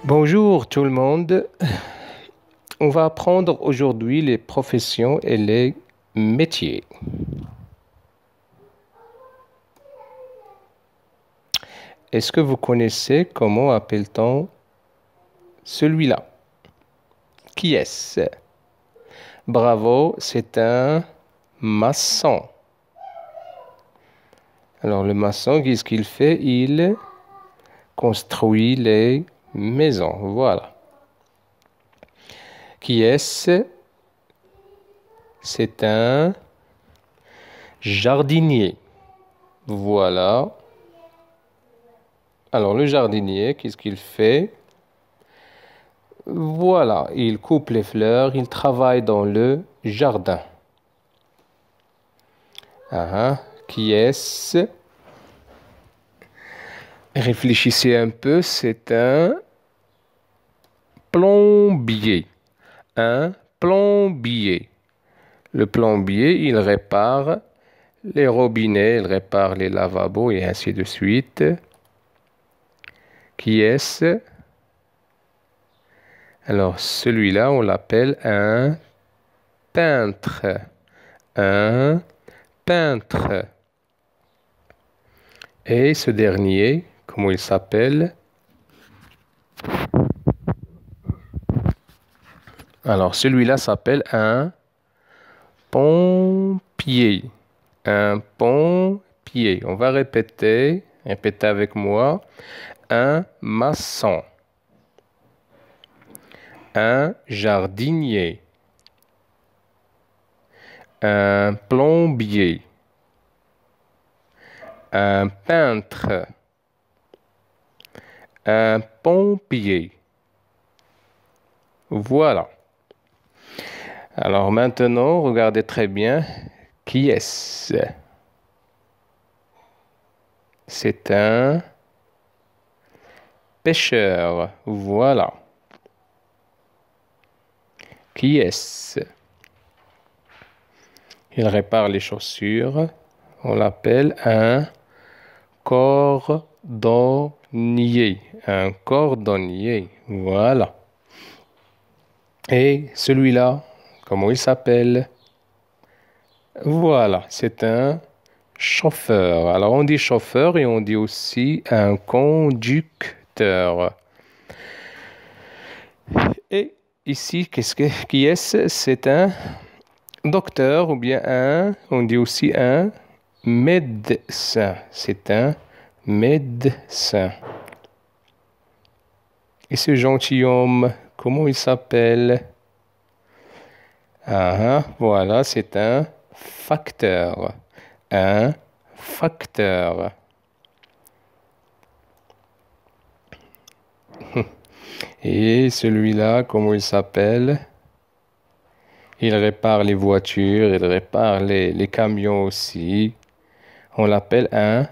Bonjour tout le monde. On va apprendre aujourd'hui les professions et les métiers. Est-ce que vous connaissez comment appelle-t-on celui-là? Qui est-ce? Bravo, c'est un maçon. Alors le maçon, qu'est-ce qu'il fait? Il construit les maisons. Voilà. Qui est-ce? C'est un jardinier. Voilà. Alors le jardinier, qu'est-ce qu'il fait? Voilà, il coupe les fleurs, il travaille dans le jardin. Qui est-ce? Réfléchissez un peu, c'est un plombier. Un plombier. Le plombier, il répare les robinets, il répare les lavabos et ainsi de suite. Qui est-ce? Alors, celui-là, on l'appelle un peintre. Un peintre. Et ce dernier, comment il s'appelle? Alors, celui-là s'appelle un pompier. Un pompier. On va répéter. Répétez avec moi. Un maçon. Un jardinier. Un plombier. Un peintre. Un pompier. Voilà. Alors maintenant, regardez très bien. Qui est-ce? C'est un pêcheur. Voilà. Qui est-ce? Il répare les chaussures. On l'appelle un cordonnier. Un cordonnier. Voilà. Et celui-là, comment il s'appelle? Voilà, c'est un chauffeur. Alors on dit chauffeur et on dit aussi un conducteur. Et ici, qui est-ce? C'est un docteur ou bien on dit aussi un médecin. C'est un médecin. Et ce gentilhomme, comment il s'appelle? Voilà, c'est un facteur. Un facteur. Et celui-là, comment il s'appelle? Il répare les voitures, il répare les camions aussi. On l'appelle un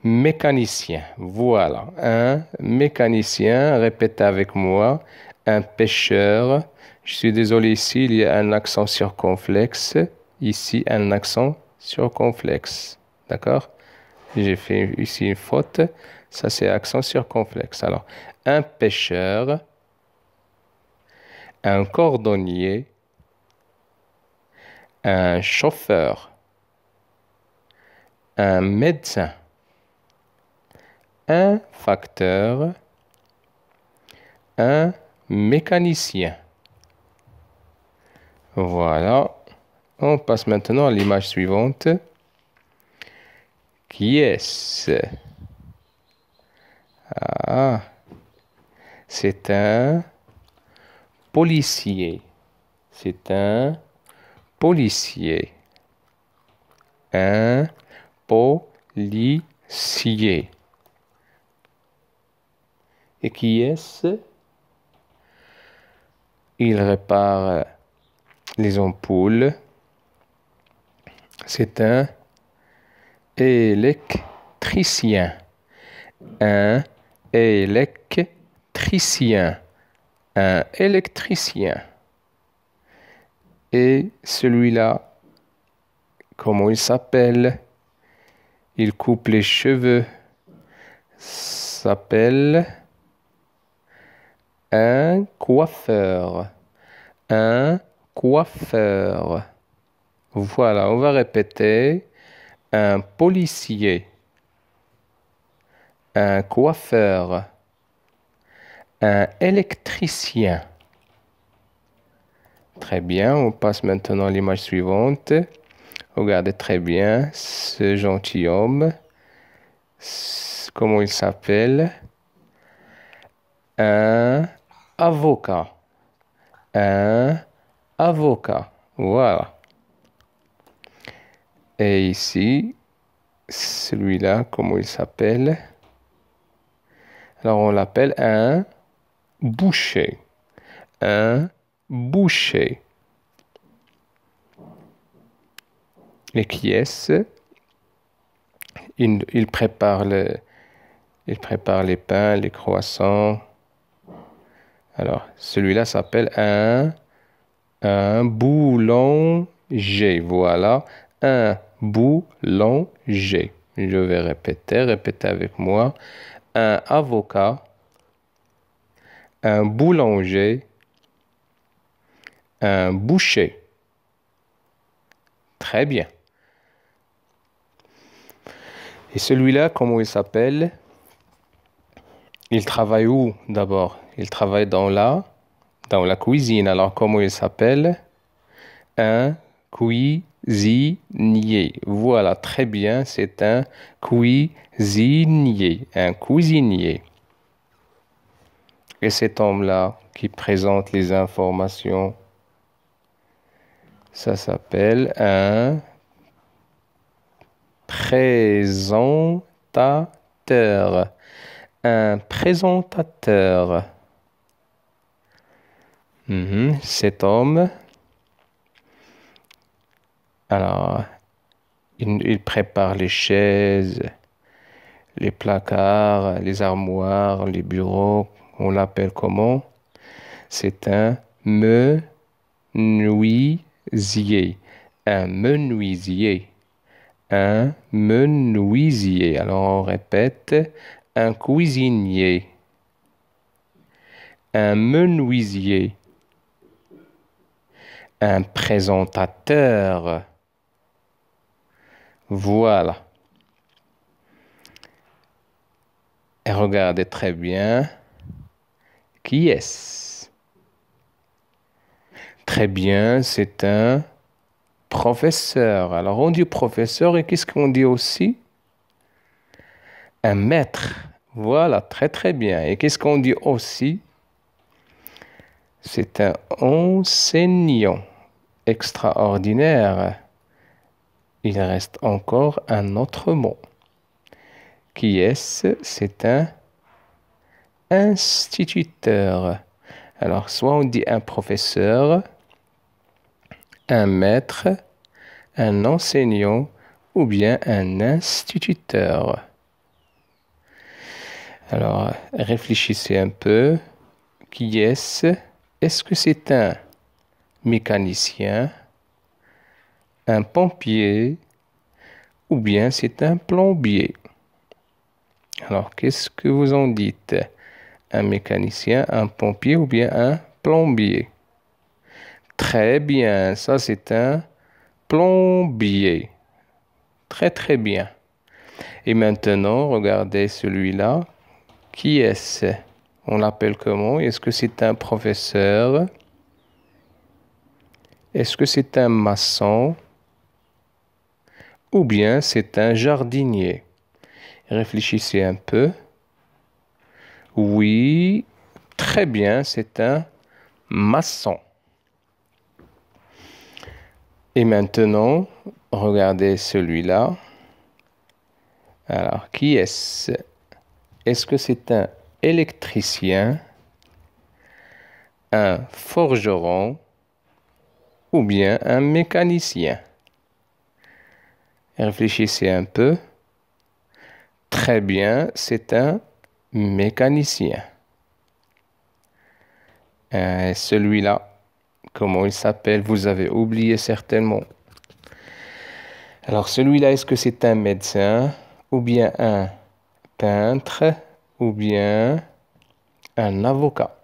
mécanicien. Voilà, un mécanicien. Répétez avec moi. Un pêcheur. Je suis désolé, ici, il y a un accent circonflexe. Ici, un accent circonflexe. D'accord? J'ai fait ici une faute. Ça, c'est accent circonflexe. Alors, un pêcheur, un cordonnier, un chauffeur, un médecin, un facteur, un mécanicien. Voilà. On passe maintenant à l'image suivante. Qui est-ce? C'est un policier. C'est un policier. Un policier. Et qui est-ce? Il répare les ampoules. C'est un électricien. Un électricien. Un électricien. Et celui-là, comment il s'appelle? Il coupe les cheveux. S'appelle Un coiffeur. Un coiffeur. Voilà, on va répéter. Un policier. Un coiffeur. Un électricien. Très bien, on passe maintenant à l'image suivante. Regardez très bien ce gentilhomme. Comment il s'appelle? Un avocat. Un avocat. Voilà. Et ici, celui-là, comment il s'appelle? Alors, on l'appelle un boucher. Un boucher. Et qui est-ce? Il prépare les pains, les croissants. Alors, celui-là s'appelle un boulanger. Voilà, un boulanger. Je vais répétez avec moi. Un avocat, un boulanger, un boucher. Très bien. Et celui-là, comment il s'appelle? Il travaille où d'abord? Il travaille dans la cuisine. Alors, comment il s'appelle? Un cuisinier. Voilà, très bien, c'est un cuisinier. Un cuisinier. Et cet homme-là qui présente les informations, ça s'appelle un présentateur. Un présentateur. Cet homme, alors, il prépare les chaises, les placards, les armoires, les bureaux. On l'appelle comment? C'est un menuisier. Un menuisier. Un menuisier. Alors, on répète. Un cuisinier. Un menuisier. Un présentateur. Voilà. Et regardez très bien. Qui est-ce? Très bien, c'est un professeur. Alors, on dit professeur et qu'est-ce qu'on dit aussi? Un maître. Voilà, très bien. Et qu'est-ce qu'on dit aussi? C'est un enseignant extraordinaire. Il reste encore un autre mot. Qui est-ce? C'est un instituteur. Alors, soit on dit un professeur, un maître, un enseignant ou bien un instituteur. Alors, réfléchissez un peu. Qui est-ce? Est-ce que c'est un mécanicien, un pompier ou bien c'est un plombier? Alors, qu'est-ce que vous en dites? Un mécanicien, un pompier ou bien un plombier? Très bien, ça c'est un plombier. Très bien. Et maintenant, regardez celui-là. Qui est-ce? On l'appelle comment? Est-ce que c'est un professeur? Est-ce que c'est un maçon? Ou bien c'est un jardinier? Réfléchissez un peu. Oui, très bien, c'est un maçon. Et maintenant, regardez celui-là. Alors, qui est-ce? Est-ce que c'est un électricien, un forgeron ou bien un mécanicien? Réfléchissez un peu. Très bien, c'est un mécanicien. Celui-là, comment il s'appelle? Vous avez oublié certainement. Alors celui-là, est-ce que c'est un médecin ou bien un peintre ou bien un avocat?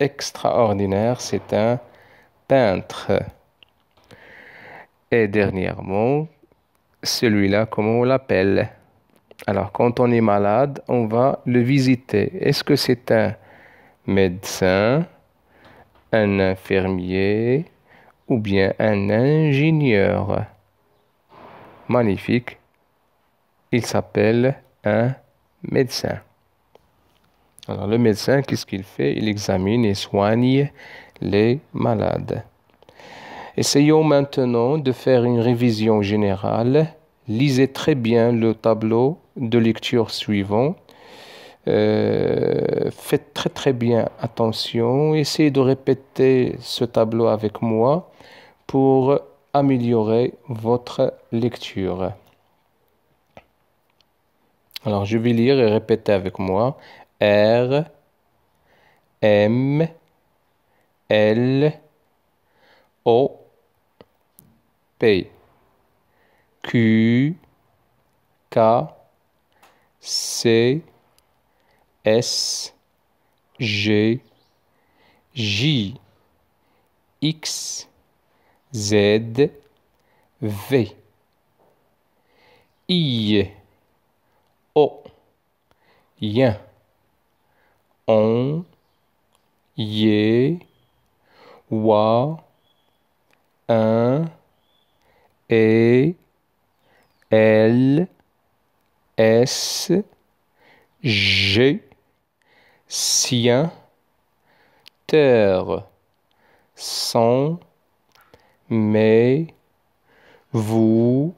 extraordinaire, c'est un peintre. Et dernièrement, celui-là, comment on l'appelle? Alors, quand on est malade, on va le visiter. Est-ce que c'est un médecin, un infirmier ou bien un ingénieur? Magnifique. Il s'appelle un médecin. Alors, le médecin, qu'est-ce qu'il fait? Il examine et soigne les malades. Essayons maintenant de faire une révision générale. Lisez très bien le tableau de lecture suivant. Faites très très bien attention. Essayez de répéter ce tableau avec moi pour améliorer votre lecture. Alors, je vais lire et répéter avec moi. R, M, L, O, P, Q, K, C, S, G, J, X, Z, V, I, O, Y, on, Y, Wa, un, E, L, S, G, sien, terre, son, mais, vous,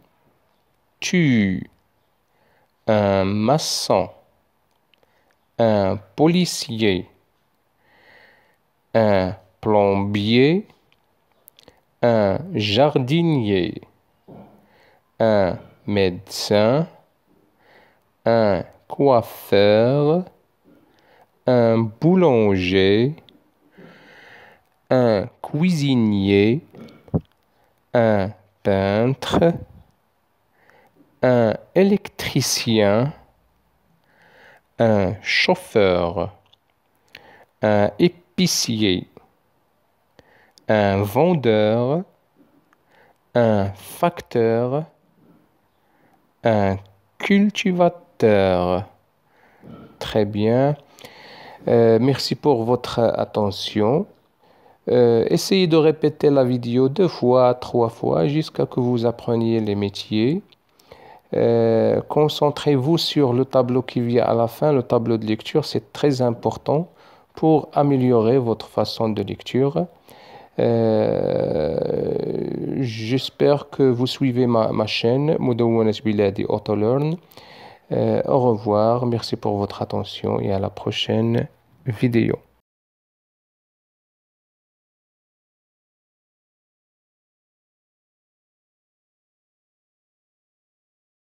tu, un maçon, un policier, un plombier, un jardinier, un médecin, un coiffeur, un boulanger, un cuisinier, un peintre, un électricien, un chauffeur, un épicier, un vendeur, un facteur, un cultivateur. Très bien. Merci pour votre attention. Essayez de répéter la vidéo 2 fois, 3 fois jusqu'à que vous appreniez les métiers. Concentrez-vous sur le tableau qui vient à la fin, le tableau de lecture, c'est très important pour améliorer votre façon de lecture. J'espère que vous suivez ma chaîne Mudawwanat Biladi AutoLearn. Au revoir, merci pour votre attention et à la prochaine vidéo.